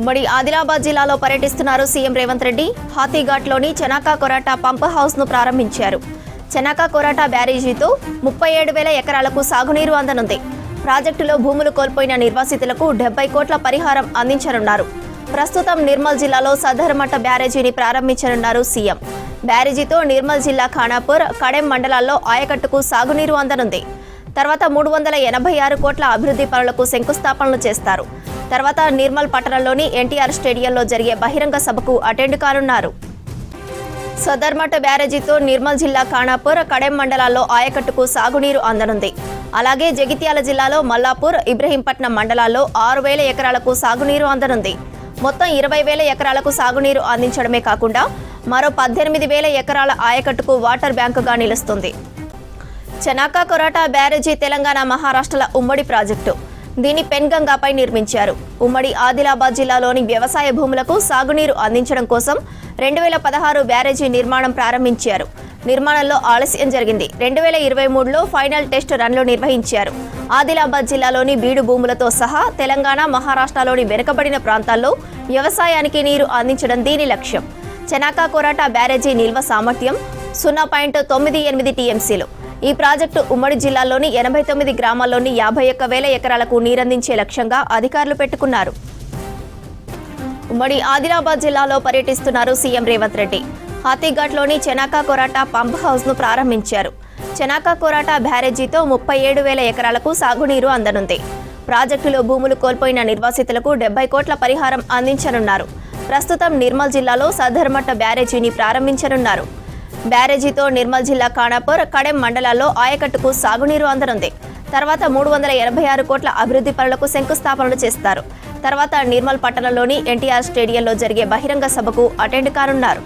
ఉమ్మడి ఆదిలాబాద్ జిల్లాలో పర్యటిస్తున్నారు సీఎం రేవంత్ రెడ్డి. హాతీఘాట్లోని చెనాకా కొరాటా పంప్ హౌస్ను ప్రారంభించారు. చెనాకా కొరాటా బ్యారేజీతో 37,000 ఎకరాలకు సాగునీరు అందనుంది. ప్రాజెక్టులో భూములు కోల్పోయిన నిర్వాసితులకు 70 కోట్ల పరిహారం అందించనున్నారు. ప్రస్తుతం నిర్మల్ జిల్లాలో సదర్మట్ట బ్యారేజీని ప్రారంభించనున్నారు సీఎం. బ్యారేజీతో నిర్మల్ జిల్లా ఖానాపూర్, కడెం మండలాల్లో ఆయకట్టుకు సాగునీరు అందనుంది. తర్వాత 386 కోట్ల అభివృద్ధి పనులకు శంకుస్థాపనలు చేస్తారు. తర్వాత నిర్మల్ పట్టణంలోని ఎన్టీఆర్ స్టేడియంలో జరిగే బహిరంగ సభకు అటెండ్ కానున్నారు. సదర్మట్ట బ్యారేజీతో నిర్మల్ జిల్లా ఖానాపూర్, కడెం మండలాల్లో ఆయకట్టుకు సాగునీరు అందనుంది. అలాగే జగిత్యాల జిల్లాలో మల్లాపూర్, ఇబ్రహీంపట్నం మండలాల్లో 6,000 ఎకరాలకు సాగునీరు అందనుంది. మొత్తం 20,000 ఎకరాలకు సాగునీరు అందించడమే కాకుండా మరో 18,000 ఎకరాల ఆయకట్టుకు వాటర్ బ్యాంకుగా నిలుస్తుంది. చెనాకా కొరాటా బ్యారేజీ తెలంగాణ, మహారాష్ట్రల ఉమ్మడి ప్రాజెక్టు. దీన్ని పెన్గంగాపై నిర్మించారు. ఉమ్మడి ఆదిలాబాద్ జిల్లాలోని వ్యవసాయ భూములకు సాగునీరు అందించడం కోసం 2016 బ్యారేజీ నిర్మాణం ప్రారంభించారు. నిర్మాణంలో ఆలస్యం జరిగింది. 2023లో ఫైనల్ టెస్ట్ రన్లు నిర్వహించారు. ఆదిలాబాద్ జిల్లాలోని బీడు భూములతో సహా తెలంగాణ, మహారాష్ట్రలోని వెనుకబడిన ప్రాంతాల్లో వ్యవసాయానికి నీరు అందించడం దీని లక్ష్యం. చెనాకా కొరాటా బ్యారేజీ నిల్వ సామర్థ్యం 0.98 టీఎంసీలు. ఈ ప్రాజెక్టు ఉమ్మడి జిల్లాలోని 89 గ్రామాల్లోని 51,000 ఎకరాలకు నీరందించే లక్ష్యంగా అధికారులు పెట్టుకున్నారు. ఉమ్మడి ఆదిలాబాద్ జిల్లాలో పర్యటిస్తున్నారు సీఎం రేవంత్ రెడ్డి. హాతీఘాట్లోని చెనాకా కొరాటా పంప్ హౌస్ను ప్రారంభించారు. చెనాకా కొరాటా బ్యారేజీతో 37,000 ఎకరాలకు సాగునీరు అందనుంది. ప్రాజెక్టులో భూములు కోల్పోయిన నిర్వాసితులకు 70 కోట్ల పరిహారం అందించనున్నారు. ప్రస్తుతం నిర్మల్ జిల్లాలో సదర్మట్ట బ్యారేజీని ప్రారంభించనున్నారు. బ్యారేజీతో నిర్మల్ జిల్లా ఖానాపూర్, కడెం మండలాల్లో ఆయకట్టుకు సాగునీరు అందనుంది. తర్వాత 386 కోట్ల అభివృద్ధి పనులకు శంకుస్థాపనలు చేస్తారు. తర్వాత నిర్మల్ పట్టణంలోని ఎన్టీఆర్ స్టేడియంలో జరిగే బహిరంగ సభకు అటెండ్ కానున్నారు.